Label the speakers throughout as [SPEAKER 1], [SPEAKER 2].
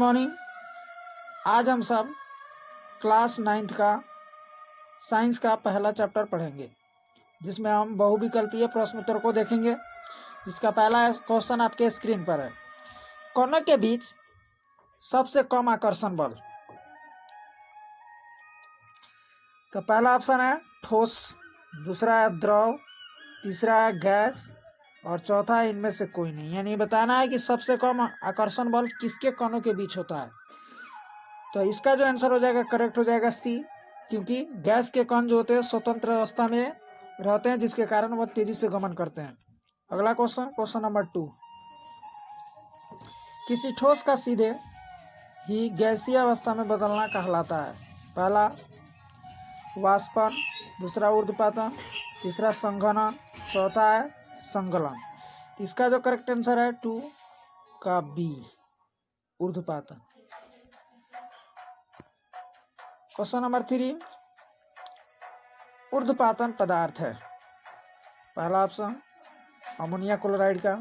[SPEAKER 1] Morning. आज हम सब क्लास 9th का साइंस का पहला चैप्टर पढ़ेंगे, जिसमें हम बहुविकल्पीय प्रश्न उत्तर को देखेंगे। जिसका पहला क्वेश्चन आपके स्क्रीन पर है। कणों के बीच सबसे कम आकर्षण बल। तो पहला ऑप्शन है ठोस, दूसरा है द्रव, तीसरा है गैस और चौथा है इनमें से कोई नहीं। यानी बताना है कि सबसे कम आकर्षण बल किसके कणों के बीच होता है। तो इसका जो आंसर हो जाएगा करेक्ट हो जाएगा सी, क्योंकि गैस के कण जो होते हैं स्वतंत्र अवस्था में रहते हैं, जिसके कारण वह तेजी से गमन करते हैं। अगला क्वेश्चन नंबर 2। किसी ठोस का सीधे ही गैसीय अवस्था में बदलना कहलाता है। पहला वाष्पन, दूसरा ऊर्ध्वपातन, तीसरा संघनन, चौथा है संगलन। इसका जो करेक्ट आंसर है 2 का बी, ऊर्ध्वपातन। Question number 3। ऊर्ध्वपातन पदार्थ है। पहला ऑप्शन अमोनिया क्लोराइड का,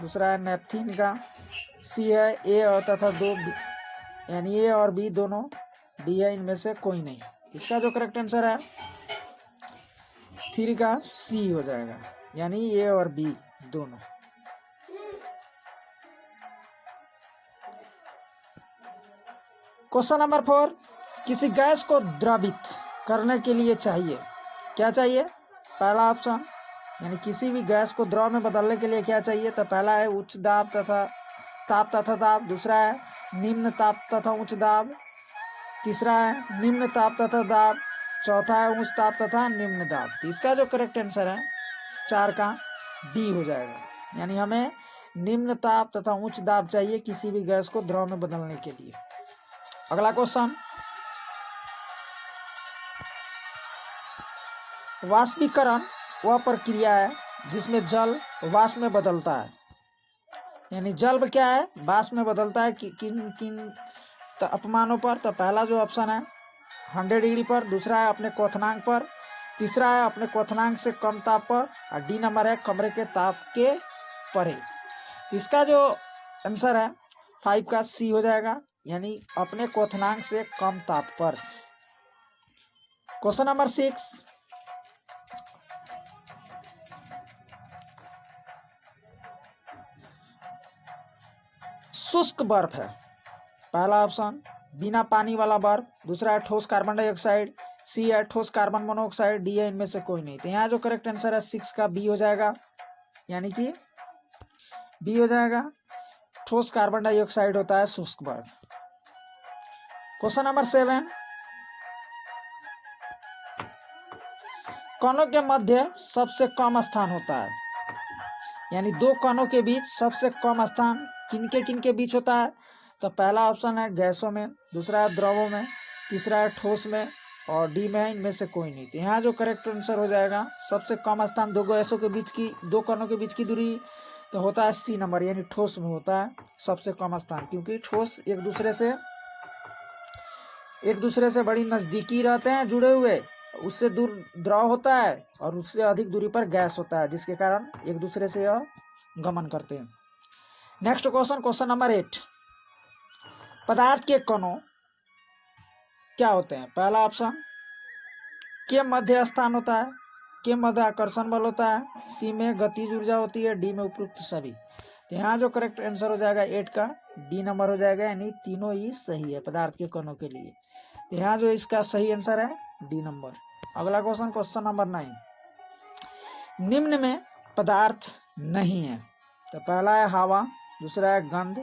[SPEAKER 1] दूसरा है नेपथीन का, सी है ए और तथा 2 यानी ए और बी दोनों, डी है इनमें से कोई नहीं। इसका जो करेक्ट आंसर है 3 का सी हो जाएगा, यानी ए और बी दोनों। Question number 4। किसी गैस को द्रवित करने के लिए चाहिए, क्या चाहिए? पहला ऑप्शन यानी किसी भी गैस को द्रव में बदलने के लिए क्या चाहिए? तो पहला है उच्च दाब तथा ताप, दूसरा है निम्न ताप तथा उच्च दाब, तीसरा है निम्न ताप तथा दाब, चौथा है उच्च ताप तथा निम्न दाब। तो इसका जो करेक्ट आंसर है 4 का बी हो जाएगा, यानी हमें निम्न ताप तथा उच्च दाब चाहिए किसी भी गैस को द्रव में बदलने के लिए। अगला क्वेश्चन, वाष्पीकरण वह प्रक्रिया है जिसमें जल वाष्प में बदलता है। यानी जल क्या है? वाष्प में बदलता है किन तापमानों पर? तो पहला जो ऑप्शन है 100 डिग्री पर, दूसरा है अपने क्वथनांक पर, तीसरा है अपने क्वथनांक से कम ताप पर, और डी नंबर है कमरे के ताप के परे। इसका जो आंसर है 5 का सी हो जाएगा, यानी अपने क्वथनांक से कम ताप पर। Question number 6। शुष्क बर्फ है। पहला ऑप्शन बिना पानी वाला बर्फ, दूसरा है ठोस कार्बन डाइऑक्साइड, सी है ठोस कार्बन मोनोऑक्साइड, डी है इनमें से कोई नहीं। तो यहाँ जो करेक्ट आंसर है 6 का बी हो जाएगा, यानी कि बी हो जाएगा, ठोस कार्बन डाइऑक्साइड होता है शुष्क बर्फ। Question number 7। कणों के मध्य सबसे कम स्थान होता है। यानी 2 कणों के बीच सबसे कम स्थान किनके बीच होता है? तो पहला ऑप्शन है गैसों में, दूसरा है द्रवों में, तीसरा है ठोस में और डी में है इनमें से कोई नहीं। तो यहाँ जो करेक्ट आंसर हो जाएगा सबसे कम स्थान 2 गैसों के बीच की, 2 कणों के बीच की दूरी तो होता है सी नंबर, यानी ठोस में होता है सबसे कम स्थान, क्योंकि ठोस एक दूसरे से बड़ी नजदीकी रहते हैं जुड़े हुए, उससे दूर द्रव होता है और उससे अधिक दूरी पर गैस होता है, जिसके कारण एक दूसरे से यह गमन करते हैं। Next question number 8। पदार्थ के कणों क्या होते हैं? पहला ऑप्शन के मध्य स्थान होता है, के मध्य आकर्षण बल होता है, सी में गतिज ऊर्जा होती है, डी में उपयुक्त सभी। तो यहाँ जो करेक्ट आंसर हो जाएगा 8 का डी नंबर हो जाएगा, यानी तीनों ही सही है पदार्थ के कणों के लिए। तो यहाँ जो इसका सही आंसर है डी नंबर। अगला क्वेश्चन नंबर 9। निम्न में पदार्थ नहीं है। तो पहला है हवा, दूसरा है गंध,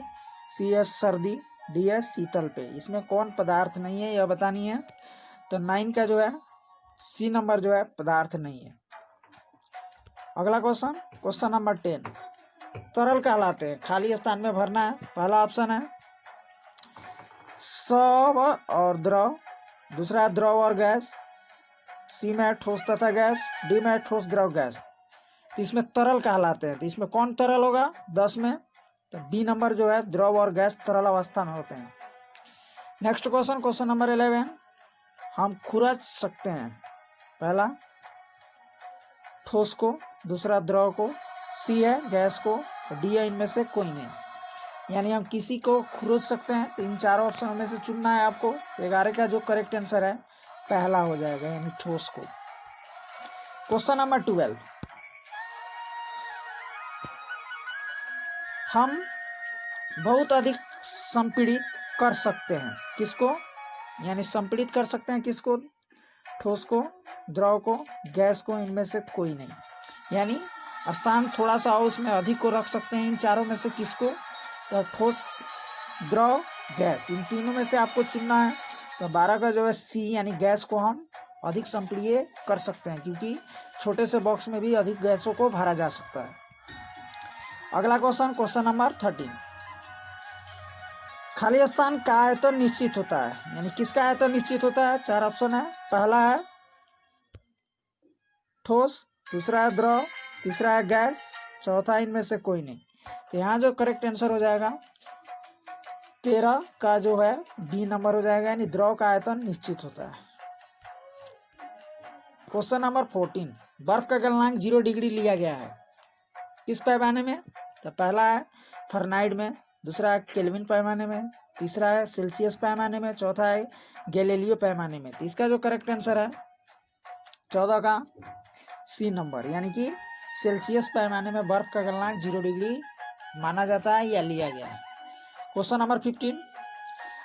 [SPEAKER 1] सी है सर्दी, डी है शीतल पे। इसमें कौन पदार्थ नहीं है यह बतानी है। तो 9 का जो है सी नंबर जो है पदार्थ नहीं है। अगला क्वेश्चन नंबर 10। तरल कहलाते हैं, खाली स्थान में भरना है। पहला ऑप्शन है स्व और द्रव, दूसरा है द्रव और गैस, सी में है ठोस तथा गैस, डी में है ठोस द्रव गैस। तो इसमें तरल कहलाते हैं, तो इसमें कौन तरल होगा 10 में? तो बी नंबर जो है द्रव और गैस तरल अवस्था में होते हैं। Next question number 11। हम खुरच सकते हैं, पहला ठोस को, दूसरा द्रव को, सी है गैस को, डी है इनमें से कोई नहीं। यानी हम किसी को खोज सकते हैं। तो इन चारों ऑप्शनों में से चुनना है आपको। 11 का जो करेक्ट आंसर है पहला हो जाएगा, यानी ठोस को। क्वेश्चन नंबर 12, हम बहुत अधिक संपीड़ित कर सकते हैं किसको, यानी संपीड़ित कर सकते हैं किसको, ठोस को, द्रव को, गैस को, इनमें से कोई नहीं। यानी स्थान थोड़ा सा उसमें अधिक को रख सकते हैं इन चारों में से किसको, तो ठोस, द्रव, गैस, इन तीनों में से आपको चुनना है। तो 12 का जो है सी, यानी गैस को हम अधिक संपीड़ित कर सकते हैं, क्योंकि छोटे से बॉक्स में भी अधिक गैसों को भरा जा सकता है। अगला क्वेश्चन नंबर 13, खाली स्थान का आयतन निश्चित होता है, यानी किसका आयतन निश्चित होता है। 4 ऑप्शन है। पहला है ठोस, दूसरा है द्रव, तीसरा है गैस, चौथा इनमें से कोई नहीं। तो यहाँ जो करेक्ट आंसर हो जाएगा 13 का जो है बी नंबर हो जाएगा, यानी द्रव का आयतन निश्चित होता है। क्वेश्चन नंबर 14, बर्फ का गलनांक 0 डिग्री लिया गया है किस पैमाने में। तो पहला है फahrenheit में, दूसरा है केल्विन पैमाने में, तीसरा है सेल्सियस पैमाने में, चौथा है गैलीलियो पैमाने में। तो इसका जो करेक्ट आंसर है 14 का सी नंबर, यानी कि सेल्सियस पैमाने में बर्फ का गलनांक 0 डिग्री माना जाता है या लिया गया है। क्वेश्चन नंबर 15,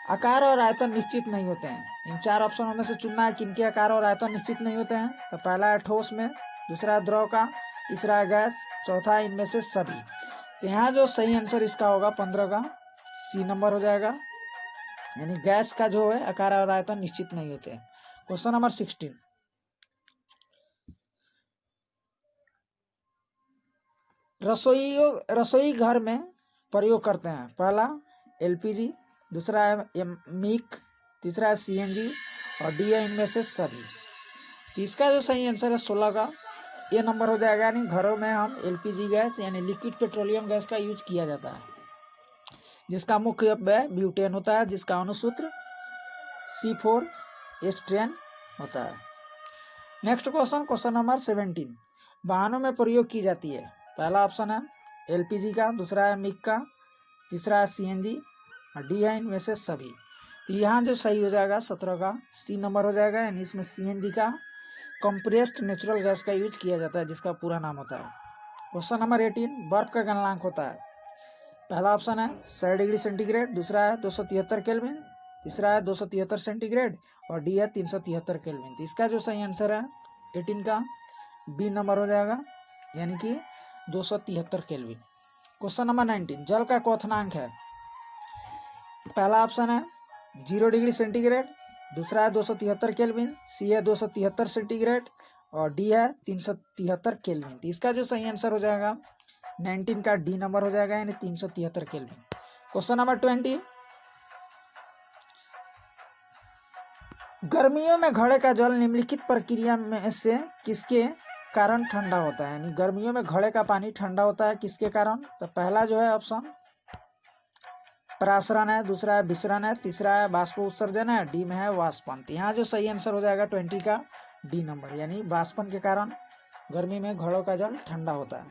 [SPEAKER 1] आकार और आयतन निश्चित नहीं होते हैं। इन 4 ऑप्शनों में से चुनना है किनके आकार और आयतन निश्चित नहीं होते हैं। तो पहला है ठोस में, दूसरा है द्रव का, तीसरा है गैस, चौथा है इनमें से सभी। तो यहाँ जो सही आंसर इसका होगा 15 का सी नंबर हो जाएगा, यानी गैस का जो है आकार और आयतन निश्चित नहीं होते हैं। क्वेश्चन नंबर 16, रसोई घर में प्रयोग करते हैं। पहला एलपीजी, दूसरा है मिक, तीसरा है सीएनजी और डी है इनमें से सभी। तो इसका जो सही आंसर है 16 का ये नंबर हो जाएगा, यानी घरों में हम एलपीजी गैस यानी लिक्विड पेट्रोलियम गैस का यूज किया जाता है, जिसका मुख्य ब्यूटेन होता है, जिसका अनुसूत्र C4H10 होता है। नेक्स्ट क्वेश्चन नंबर 17, वाहनों में प्रयोग की जाती है। पहला ऑप्शन है एलपीजी का, दूसरा है मिक का, तीसरा है सीएनजी और डी है इनमें से सभी। तो यहाँ जो सही हो जाएगा 17 का सी नंबर हो जाएगा, यानी इसमें सीएनजी का कंप्रेस्ड नेचुरल गैस का यूज किया जाता है, जिसका पूरा नाम होता है। क्वेश्चन नंबर 18, बर्फ का गलनांक होता है। पहला ऑप्शन है 100 डिग्री सेंटीग्रेड, दूसरा है 273 केल्विन, तीसरा है 273 सेंटीग्रेड और डी है 373 केल्विन। तो इसका जो सही आंसर है 18 का बी नंबर हो जाएगा, यानी कि 273 केल्विन। क्वेश्चन नंबर 19, जल का क्वथनांक है। पहला ऑप्शन है 0 डिग्री सेंटीग्रेड, दूसरा है 273 केल्विन, सी है 273 सेंटीग्रेड और डी है 373 केल्विन। तो इसका जो सही आंसर हो जाएगा 19 का डी नंबर हो जाएगा, यानी 373 केल्विन। क्वेश्चन नंबर 20, गर्मियों में घड़े का जल निम्नलिखित प्रक्रिया में से किसके कारण ठंडा होता है, यानी गर्मियों में घड़े का पानी ठंडा होता है किसके कारण। तो पहला जो है ऑप्शन प्रासरण है, दूसरा है विसरण है, तीसरा है बाष्प उत्सर्जन है, डी में है वाष्पन। यहाँ जो सही आंसर हो जाएगा 20 का डी नंबर, यानी वाष्पन के कारण गर्मी में घड़ों का जल ठंडा होता है।